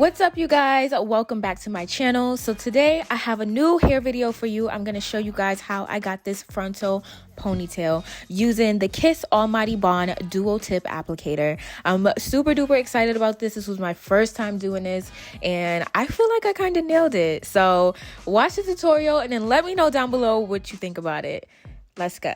What's up, you guys? Welcome back to my channel. So today I have a new hair video for you. I'm going to show you guys how I got this frontal ponytail using the KissAllMightyBond dual tip applicator. I'm super duper excited about this. This was my first time doing this and I feel like I kind of nailed it. So watch the tutorial and then let me know down below what you think about it. Let's go.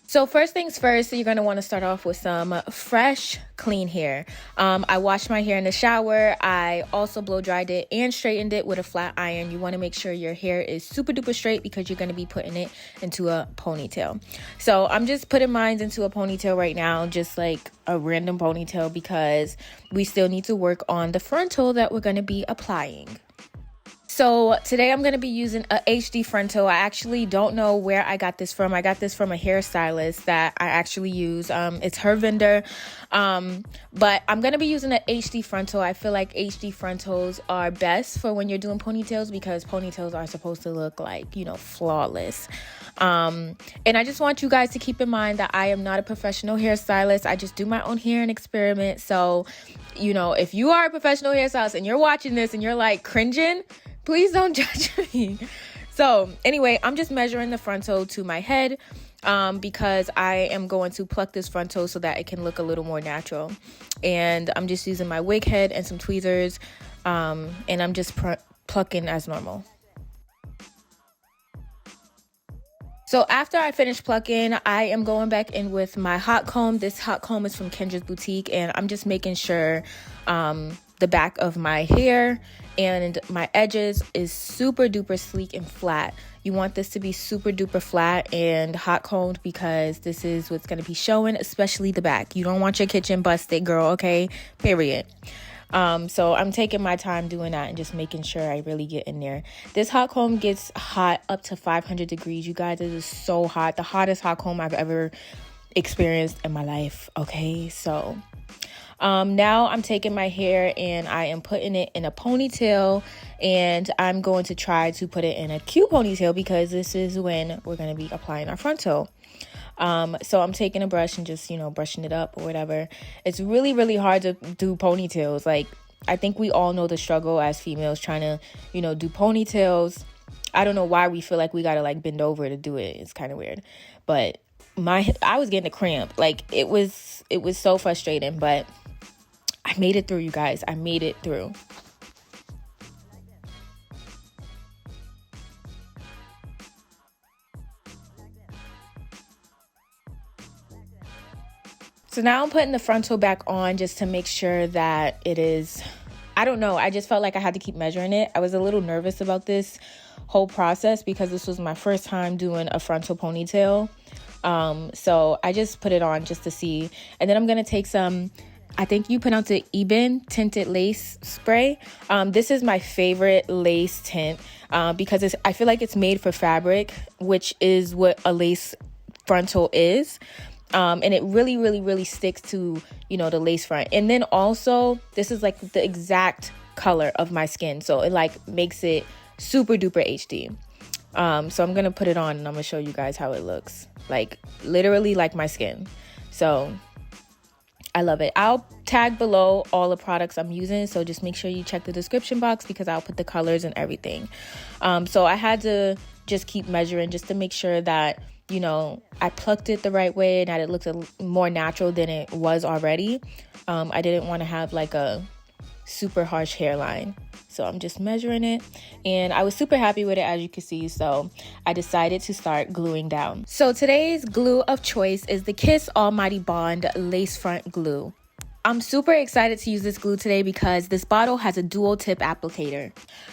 So first things first, you're going to want to start off with some fresh, clean hair. I washed my hair in the shower. I also blow dried it and straightened it with a flat iron. You want to make sure your hair is super duper straight because you're going to be putting it into a ponytail. So I'm just putting mine into a ponytail right now, just like a random ponytail, because we still need to work on the frontal that we're going to be applying. So today I'm going to be using a HD frontal. I actually don't know where I got this from. I got this from a hairstylist that I actually use. It's her vendor. But I'm going to be using an HD frontal. I feel like HD frontals are best for when you're doing ponytails because ponytails are supposed to look like, you know, flawless. And I just want you guys to keep in mind that I am not a professional hairstylist. I just do my own hair and experiment. So, you know, if you are a professional hairstylist and you're watching this and you're like cringing, please don't judge me. So anyway, I'm just measuring the frontal to my head because I am going to pluck this frontal so that it can look a little more natural. And I'm just using my wig head and some tweezers, and I'm just plucking as normal. So after I finish plucking, I am going back in with my hot comb. This hot comb is from Kendra's Boutique, and I'm just making sure the back of my hair and my edges is super duper sleek and flat. You want this to be super duper flat and hot combed because this is what's going to be showing, especially the back. You don't want your kitchen busted, girl, okay? Period. So I'm taking my time doing that and just making sure I really get in there. This hot comb gets hot up to 500 degrees. You guys, it is so hot. The hottest hot comb I've ever experienced in my life, okay? So now I'm taking my hair and I am putting it in a ponytail, and I'm going to try to put it in a cute ponytail because this is when we're going to be applying our frontal. So I'm taking a brush and just, you know, brushing it up or whatever. It's really, really hard to do ponytails. Like, I think we all know the struggle as females trying to, you know, do ponytails. I don't know why we feel like we got to like bend over to do it. It's kind of weird, but I was getting a cramp. Like, it was so frustrating, but I made it through, you guys. I made it through. So now I'm putting the frontal back on just to make sure that it is, I don't know, I just felt like I had to keep measuring it. I was a little nervous about this whole process because this was my first time doing a frontal ponytail. So I just put it on just to see. And then I'm going to take some, I think you pronounce it Ebin tinted lace spray. This is my favorite lace tint because I feel like it's made for fabric, which is what a lace frontal is. And it really, really, really sticks to, you know, the lace front. And then also, this is like the exact color of my skin. So it like makes it super duper HD. So I'm going to put it on and I'm going to show you guys how it looks. Like literally like my skin. So I love it. I'll tag below all the products I'm using. So just make sure you check the description box because I'll put the colors and everything. So I had to just keep measuring just to make sure that, you know, I plucked it the right way and that it looked more natural than it was already. I didn't want to have like a super harsh hairline. So I'm just measuring it and I was super happy with it, as you can see. So I decided to start gluing down. So today's glue of choice is the KissAllMightyBond lace front glue. I'm super excited to use this glue today because this bottle has a dual tip applicator.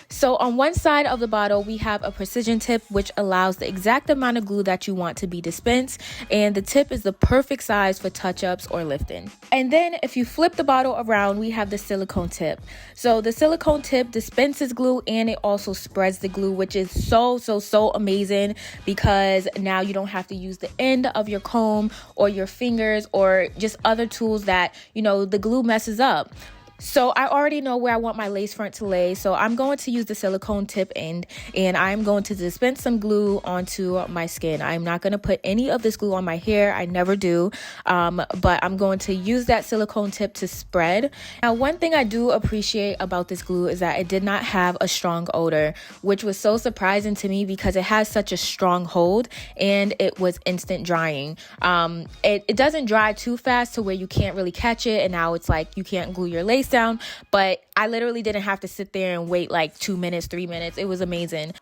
So on one side of the bottle, we have a precision tip, which allows the exact amount of glue that you want to be dispensed. And the tip is the perfect size for touch-ups or lifting. And then if you flip the bottle around, we have the silicone tip. So the silicone tip dispenses glue and it also spreads the glue, which is so amazing because now you don't have to use the end of your comb or your fingers or just other tools that, you know, the glue messes up. So I already know where I want my lace front to lay. So I'm going to use the silicone tip end, and I'm going to dispense some glue onto my skin. I'm not going to put any of this glue on my hair. I never do. But I'm going to use that silicone tip to spread. Now, one thing I do appreciate about this glue is that it did not have a strong odor, which was so surprising to me because it has such a strong hold and it was instant drying. It doesn't dry too fast to where you can't really catch it, and now it's like you can't glue your lace down, but I literally didn't have to sit there and wait like 2 minutes, 3 minutes. It was amazing.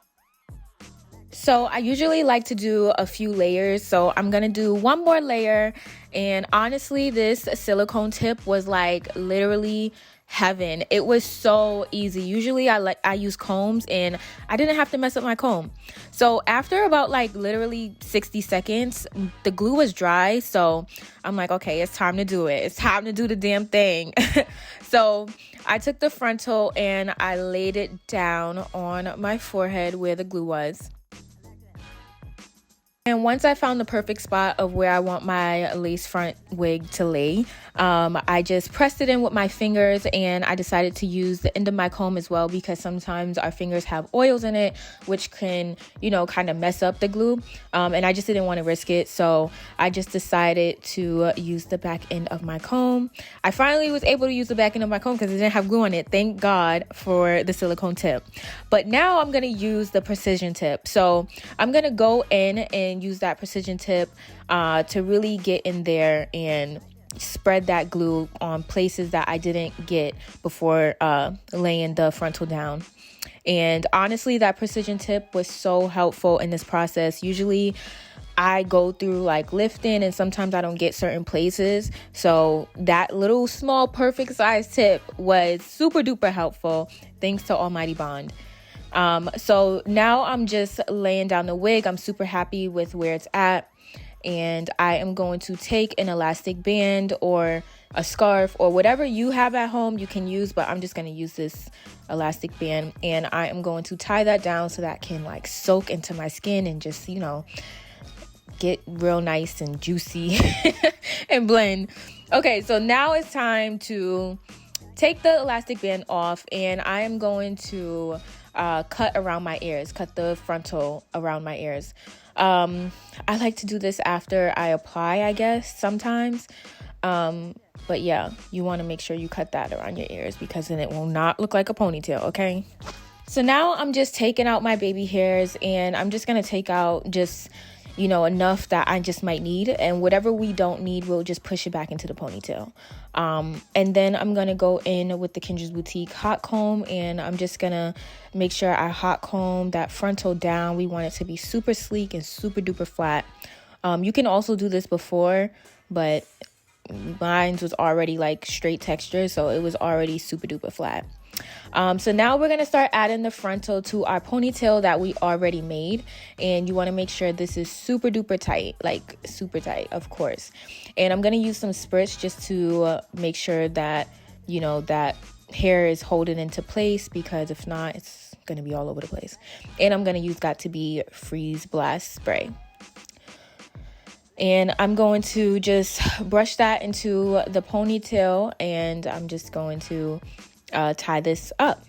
So I usually like to do a few layers, so I'm gonna do one more layer. And honestly, this silicone tip was like literally heaven. It was so easy. Usually I use combs, and I didn't have to mess up my comb. So after about like literally 60 seconds, the glue was dry. So I'm like, okay, it's time to do it. It's time to do the damn thing. So I took the frontal and I laid it down on my forehead where the glue was. And once I found the perfect spot of where I want my lace front wig to lay, I just pressed it in with my fingers, and I decided to use the end of my comb as well because sometimes our fingers have oils in it, which can, you know, kind of mess up the glue. And I just didn't want to risk it. So I just decided to use the back end of my comb. I finally was able to use the back end of my comb because it didn't have glue on it. Thank God for the silicone tip. But now I'm going to use the precision tip. So I'm going to go in and use that precision tip to really get in there and spread that glue on places that I didn't get before laying the frontal down. And honestly, that precision tip was so helpful in this process. Usually I go through like lifting and sometimes I don't get certain places. So that little small perfect size tip was super duper helpful, thanks to AllmightyBond. So now I'm just laying down the wig. I'm super happy with where it's at. And I am going to take an elastic band or a scarf or whatever you have at home you can use, but I'm just going to use this elastic band, and I am going to tie that down so that can like soak into my skin and just, you know, get real nice and juicy and blend. Okay, so now it's time to take the elastic band off, and I am going to cut around my ears, cut the frontal around my ears. I like to do this after I apply, I guess, sometimes. But yeah, you want to make sure you cut that around your ears because then it will not look like a ponytail, okay? So now I'm just taking out my baby hairs, and I'm just going to take out just, you know, enough that I just might need, and whatever we don't need, we'll just push it back into the ponytail. And then I'm going to go in with the Kinder's Boutique hot comb, and I'm just going to make sure I hot comb that frontal down. We want it to be super sleek and super duper flat. You can also do this before, but mine was already like straight texture, so it was already super duper flat. So now we're going to start adding the frontal to our ponytail that we already made. And you want to make sure this is super duper tight, like super tight, of course. And I'm going to use some spritz just to make sure that, you know, that hair is holding into place, because if not, it's going to be all over the place. And I'm going to use Got2b Freeze Blast Spray. And I'm going to just brush that into the ponytail, and I'm just going to tie this up.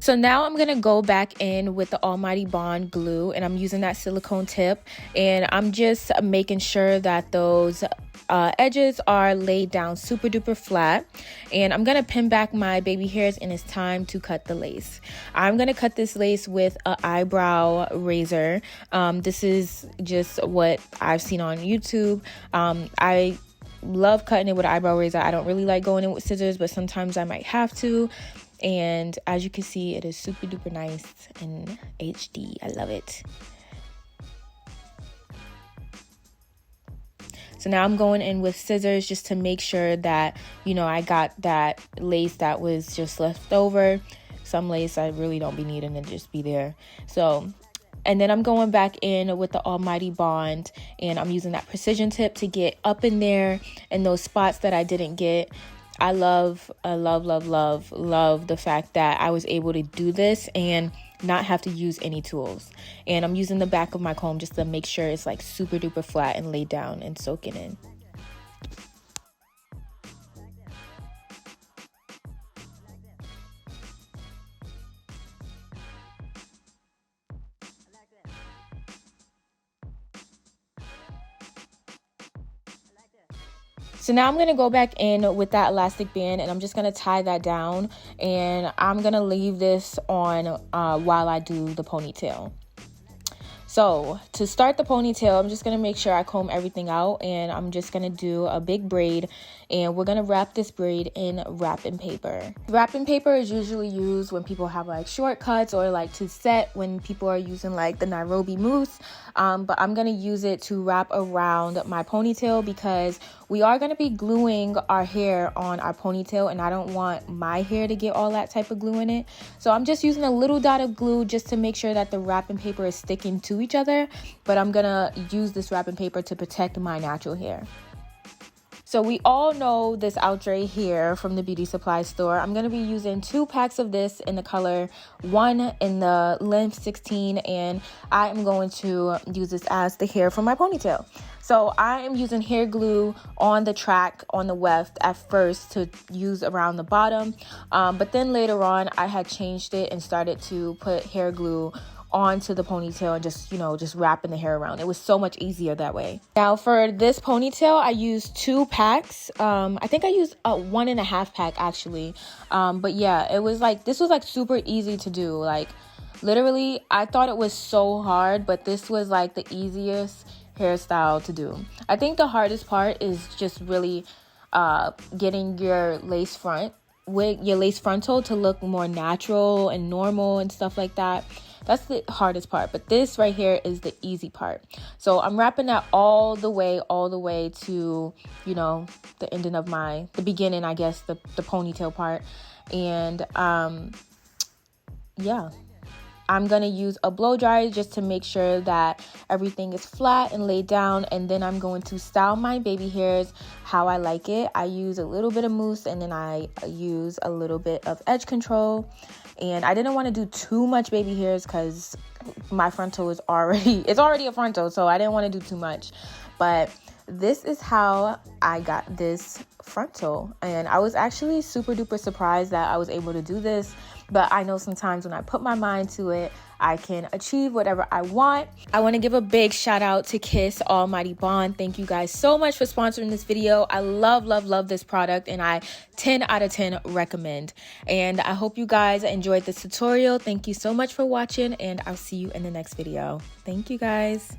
So now I'm going to go back in with the AllmightyBond glue, and I'm using that silicone tip, and I'm just making sure that those edges are laid down super duper flat. And I'm going to pin back my baby hairs, and it's time to cut the lace. I'm going to cut this lace with an eyebrow razor. This is just what I've seen on YouTube. I love cutting it with an eyebrow razor. I don't really like going in with scissors, but sometimes I might have to. And as you can see, it is super duper nice and HD. I love it. So now I'm going in with scissors just to make sure that, you know, I got that lace that was just left over. Some lace I really don't be needing to just be there. So, and then I'm going back in with the AllmightyBond, and I'm using that precision tip to get up in there and those spots that I didn't get. I love the fact that I was able to do this, and not have to use any tools. And I'm using the back of my comb just to make sure it's like super duper flat and laid down and soaking in. So now I'm going to go back in with that elastic band, and I'm just going to tie that down, and I'm going to leave this on while I do the ponytail. So to start the ponytail, I'm just going to make sure I comb everything out, and I'm just going to do a big braid, and we're going to wrap this braid in wrapping paper. Wrapping paper is usually used when people have like shortcuts or like to set when people are using like the Nairobi mousse, but I'm going to use it to wrap around my ponytail because we are going to be gluing our hair on our ponytail, and I don't want my hair to get all that type of glue in it. So I'm just using a little dot of glue just to make sure that the wrapping paper is sticking to each other, but I'm gonna use this wrapping paper to protect my natural hair. So we all know this Aaliyahjay here from the beauty supply store. I'm going to be using 2 packs of this in the color 1 in the length 16, and I am going to use this as the hair for my ponytail. So I am using hair glue on the track on the weft at first to use around the bottom, but then later on I had changed it and started to put hair glue onto the ponytail and just wrapping the hair around. It was so much easier that way. Now for this ponytail, I used 2 packs. I think I used a 1.5 pack actually. But yeah, this was like super easy to do. Like literally, I thought it was so hard, but this was like the easiest hairstyle to do. I think the hardest part is just really getting your lace frontal to look more natural and normal and stuff like that. That's the hardest part, but this right here is the easy part. So I'm wrapping that all the way to, the ending of the beginning, I guess, the ponytail part. And yeah, I'm going to use a blow dryer just to make sure that everything is flat and laid down. And then I'm going to style my baby hairs how I like it. I use a little bit of mousse, and then I use a little bit of edge control. And I didn't want to do too much baby hairs because my frontal is already a frontal, so I didn't want to do too much. But this is how I got this frontal, and I was actually super duper surprised that I was able to do this. But I know sometimes when I put my mind to it, I can achieve whatever I want. I want to give a big shout out to KissAllMightyBond. Thank you guys so much for sponsoring this video. I love this product, and I 10 out of 10 recommend. And I hope you guys enjoyed this tutorial. Thank you so much for watching, and I'll see you in the next video. Thank you guys.